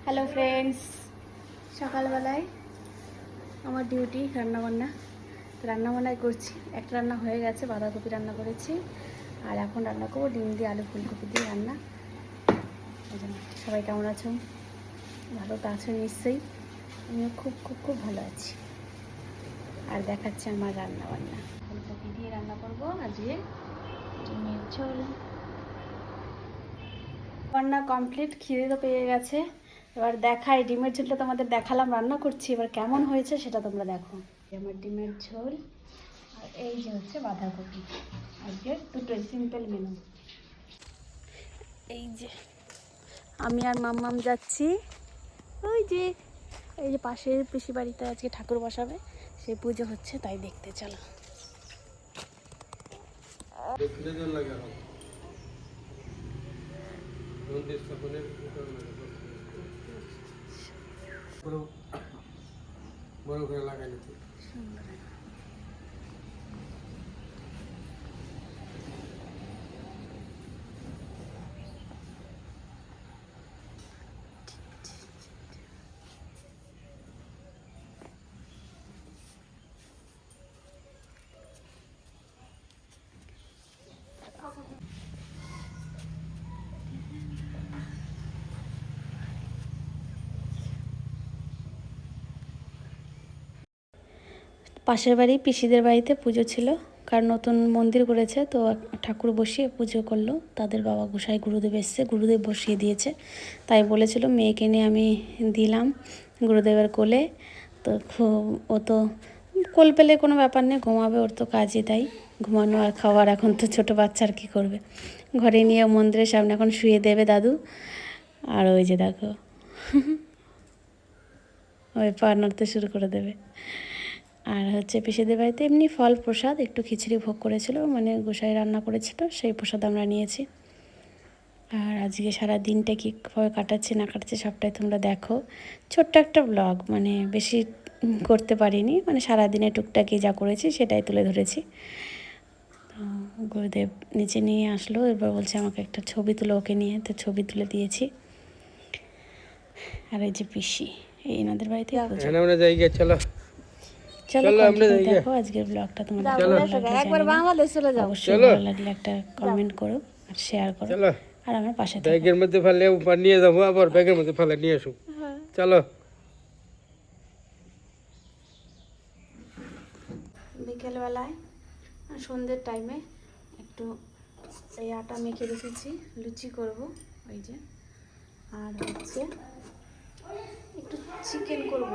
Hello friends, সকালবেলায় আমার duty রান্নাবান্না। তো রান্নাবান্নাই করছি। একটা রান্না হয়ে গেছে, বাঁধাকপি রান্না করেছি, আর এখন রান্না করবো ডিম দিয়ে আলু ফুলকপি দিয়ে রান্না। এই জন্য সবাই কেমন আছো? ভালো তো আছো নিশ্চয়ই। আমিও খুব খুব খুব ভালো আছি। আর দেখাচ্ছে আমার রান্নাবান্না। ফুলকপি দিয়ে রান্না করবো আজকে ডিমের ঝোল। রান্না কমপ্লিট, খিদে তো পেয়ে গেছে। এবার দেখাই, ডিমের ঝোলটা তোমাদের দেখালাম রান্না করছি, এবার কেমন হয়েছে সেটা তোমরা দেখো। আমার ডিমের ঝোল আর এই যে হচ্ছে বাঁধাকপি। আজকে দুটোই সিম্পল মেনু। এই যে আমি আর মাম্মাম যাচ্ছি ওই যে এই যে পাশের পিসি বাড়িতে আজকে ঠাকুর বসাবে, সেই পুজো হচ্ছে, তাই দেখতে চলো। বড় করে লাগাই নিতে পাশের বাড়ি পিসিদের বাড়িতে পুজো ছিল, কারণ নতুন মন্দির করেছে, তো ঠাকুর বসিয়ে পুজো করলো। তাদের বাবা গোসাই গুরুদেব এসছে, গুরুদেব বসিয়ে দিয়েছে, তাই বলেছিল মেয়েকে নিয়ে আমি দিলাম গুরুদেবের কোলে। তো ও তো কোল পেলে কোনো ব্যাপার নেই, ঘুমাবে, ওর তো কাজই তাই ঘুমানো আর খাওয়ার। এখন তো ছোটো বাচ্চার কী করবে, ঘরে নিয়ে মন্দিরের সামনে এখন শুয়ে দেবে দাদু। আর ওই যে দেখো ওই পা নাড়তে শুরু করে দেবে। আর হচ্ছে পিসিদের বাড়িতে এমনি ফল প্রসাদ, একটু খিচুড়ি ভোগ করেছিল, মানে গোসাই রান্না করেছিল, সেই প্রসাদ আমরা নিয়েছি। আর আজকে সারা দিনটা কীভাবে কাটাচ্ছে না কাটাচ্ছে সবটাই তোমরা দেখো। ছোট্ট একটা ব্লগ, মানে বেশি করতে পারিনি, মানে সারাদিনে টুকটাকি যা করেছি সেটাই তুলে ধরেছি। তো গুরুদেব নিচে নিয়ে আসলো, এবার বলছে আমাকে একটা ছবি তুলো ওকে নিয়ে, তো ছবি তুলে দিয়েছি। আর এই যে পিসি, এই এনাদের বাড়িতে চলো চলো কন্টিনিউ দেখো আজকের ব্লগটা। তোমাদের একবার বাংলাদেশ চলে যাও, অবশ্যই ভালো লাগলে একটা কমেন্ট করো আর শেয়ার করো, আর আমার পাশে থাকো। ব্যাগের মধ্যে ফেলে নিয়ে যাবো, আবার ব্যাগের মধ্যে ফেলে নিয়ে আসো। চলো বিকেলবেলায় সন্ধ্যের টাইমে একটু এই আটা মেখে রেখেছি, লুচি করব ওই যে। আর হচ্ছে একটু চিকেন করব,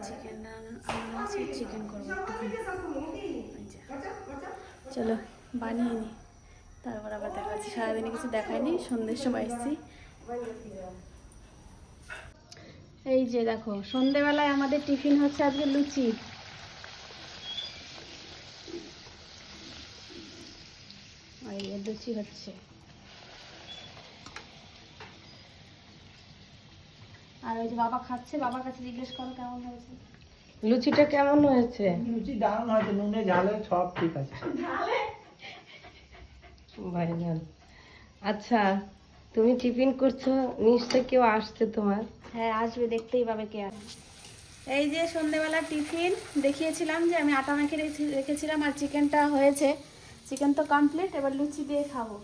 চিকেন আছে, চিকেন করবো একটু। চলো বানিয়ে নিই, তারপর আবার দেখা যাচ্ছে। সারাদিনে কিছু দেখায়নি, সন্ধ্যের সময় এসেছি। এই যে দেখো, সন্ধ্যেবেলায় আমাদের টিফিন হচ্ছে আজকে লুচি। এই লুচি হচ্ছে, আর ওই যে বাবা খাচ্ছে, বাবার কাছে জিজ্ঞেস করো কেমন হয়েছে। লুচিটা কেমন হয়েছে? লুচি দারুণ হয়েছে, নুনে ঝালে সব ঠিক আছে। ভাইজান, আচ্ছা তুমি টিফিন করছো, নিশ্চয় কেউ আসছে তোমার। হ্যাঁ আসবে, দেখতেই পাবে কে আসবে। এই যে সন্ধ্যেবেলা টিফিন দেখিয়েছিলাম যে আমি আটা মেখে রেখেছিলাম, আর চিকেনটা হয়েছে। চিকেন তো কমপ্লিট, এবার লুচি দিয়ে খাবো।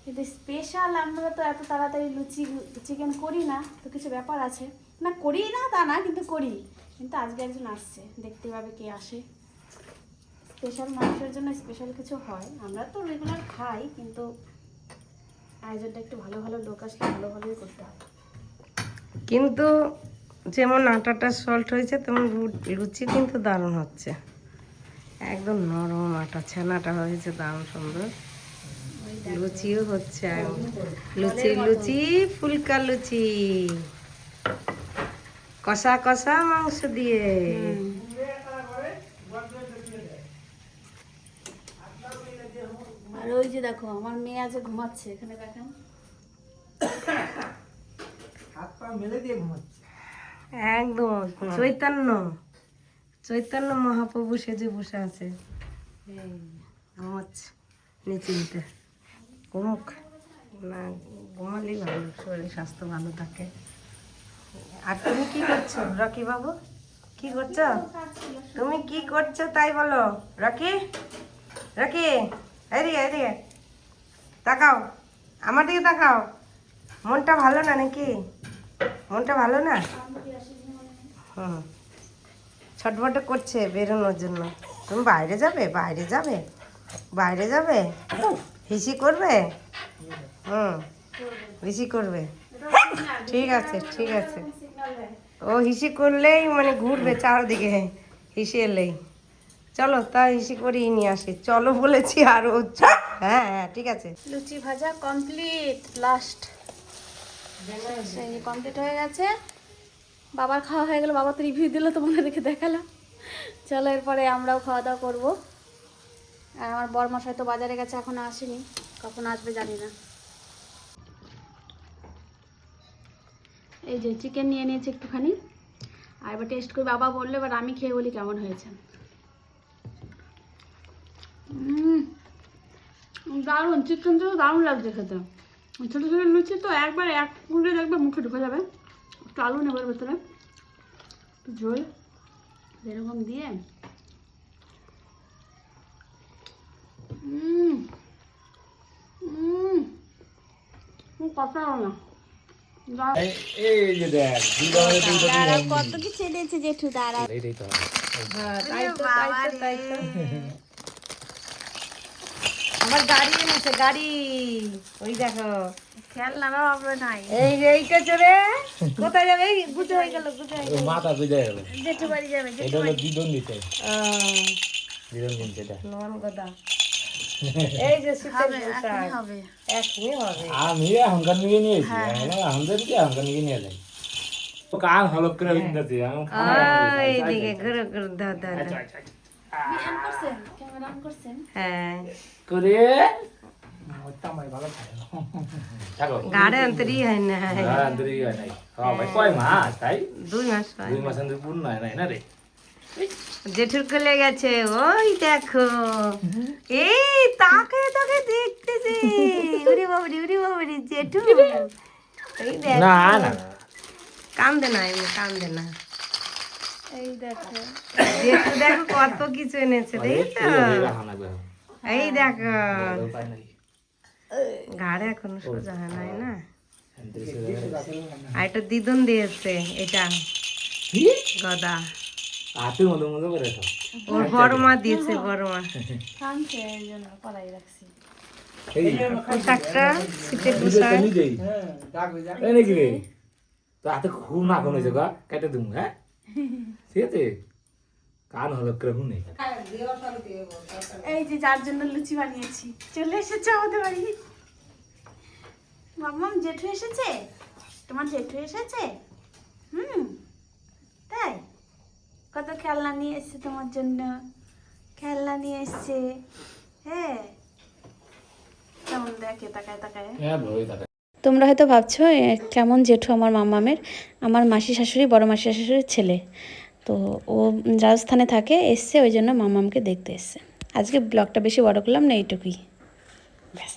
কিন্তু স্পেশাল আমরা তো এত তাড়াতাড়ি লুচি চিকেন করি না, তো কিছু ব্যাপার আছে। না করি না তা না, কিন্তু করি। কিন্তু আজকে একজন আসছে, দেখতে পাবে কে আসে। স্পেশাল মানুষের জন্য স্পেশাল কিছু হয়, আমরা তো রেগুলার খাই, কিন্তু আয়োজনটা একটু ভালো ভালো লোক আসলে ভালোভাবেই করতে হবে। কিন্তু যেমন আটাটা সল্ট হয়েছে, তেমন লুচি কিন্তু দারুণ হচ্ছে, একদম নরম আটা, ছানাটা হয়েছে দারুণ সুন্দর। লুচিও হচ্ছে, লুচি লুচি ফুলকা লুচি, কষা কষা মাংস দিয়ে। আর ওই যে দেখো আমার মেয়ে আজ ঘুমাচ্ছে, এখানে দেখেন হাত পা মেলে দিয়ে ঘুমাচ্ছে একদম চৈতন্য চৈতন্য মহাপ্রভু সেজে বসে আছে। ঘুমাচ্ছে নিচে ঘুমুক না, ঘুমালেই ভালো, শরীর স্বাস্থ্য ভালো থাকে। আর তুমি কি করছো রকি বাবু? কি করছো তুমি? কি করছো তাই বলো। রকি, রকি, এদিকে এদিকে তাকাও, আমার দিকে তাকাও। মনটা ভালো না নাকি? মনটা ভালো না? হুম, ছটফট করছে বেরোনোর জন্য। তুমি বাইরে যাবে, বাইরে যাবে, বাইরে যাবে, হিসি করবে? হুম, হিসি করবে। ঠিক আছে, ঠিক আছে। ও হিসি করলেই মানে ঘুরবে চারদিকে, হিসি এলেই। চলো তা হিসি করেই নিয়ে আসি। চলো বলেছি আর হচ্ছে। হ্যাঁ হ্যাঁ ঠিক আছে। লুচি ভাজা কমপ্লিট, লাস্ট সেই কমপ্লিট হয়ে গেছে। বাবার খাওয়া হয়ে গেল, বাবা তো রিভিউ দিল, তোমাদেরকে দেখালাম। চলো এরপরে আমরাও খাওয়া দাওয়া করবো। আর আমার বরমশাই তো বাজারে গেছে, এখনো আসেনি, কখন আসবে জানি না। এই যে চিকেন নিয়ে নিয়েছি একটুখানি, আর এবার টেস্ট করি। বাবা বললো, এবার আমি খেয়ে বলি কেমন হয়েছে। দারুণ, চিকেন তো দারুণ লাগছে খেতে। ছোটো ছোটো লুচি তো একবার এক মুঠে দেখবে মুখে ঢুকে যাবে। একটু আলু নেবার ভেতরে, একটু ঝোল এরকম দিয়ে। কথা হবে না। কত কি ছেড়েছে জেঠু, দাঁড়া। আমার গাড়ি এনেছে, গাড়ি। ওই দেখো খেলনা না হবে নাই। এই যে এইটা চড়ে কোথায় যাবে? এই গুজে হয়ে গেল, গুজে হয়ে গেল। মাথা বুঝে গেল। জেঠু বাড়ি যাবে। এটা হলো দিদন দিতে। দিদন দিন সেটা। নন গদা। এই যে শীতের পোশাক হবে এখনই হবে। আমি এখনকার নিয়ে নিয়েছি, আমাদের কি এখনকার নিয়ে নিয়ে যাই। ও কান হলক করে হইতাছে, আমি এইদিকে ঘুরে ঘুরে দাও দাও দাও। অন করছেন, ক্যামেরা অন করছেন? হ্যাঁ করে তামাই ভালো থাকে না। থাকো গাড়ে অন্তরি হয় না। হ্যাঁ আন্দরি নাই। হ্যাঁ ভাই কয় মাস তাই? 2 মাস হয়। 2 মাস আন্দরি পূর্ণ হয় নাই না রে। জেঠুর কোলে গেছে, ওই দেখো। এই তাকে তাকে দেখতেছে। উরি বাবরি, উরি বাবরি জেঠু। এই দেখো। না না কান্দে না, এমনি কান্দে না। এই দেখো, জেঠু দেখো কত কিছু এনেছে, দেখো। এই দেখো ঘাড়ে এখনো সোজা হয় নাই না। আর এটা দিদুন দিয়েছে, এটা গদা। আতে মতো মতো করে তো। ওর বড় মা দিয়েছে, বড় মা। কানছে এই জন্য পলাই রাখছি। এই পোশাকটা শীতের নিজে পোশাক। তো নিজেই। এই নাকি রে? তো হাতে খুব না কোন হয়েছে গা, কেটে দিমু হ্যাঁ? ঠিক আছে? কান হলক করে হুনে। এই যে যার জন্য লুচি বানিয়েছি, চলে এসেছে আমাদের বাড়ি। মাম্মাম জেঠু এসেছে, তোমার জেঠু এসেছে। তাই কত খেলনা নিয়ে এসছে তোমার জন্য, খেলনা নিয়ে এসছে। হ্যাঁ কেমন দেখে তাকায় তাকায়। হ্যাঁ ভাই দাদা। তোমরা হয়তো ভাবছো কেমন জেঠু আমার মামামের। আমার মাসি শাশুড়ি, বড় মাসি শাশুড়ির ছেলে। তো ও রাজস্থানে থাকে, এসছে, ওই জন্য মামামকে দেখতে এসছে। আজকে ব্লগটা বেশি বড় করলাম না, এইটুকুই ব্যাস।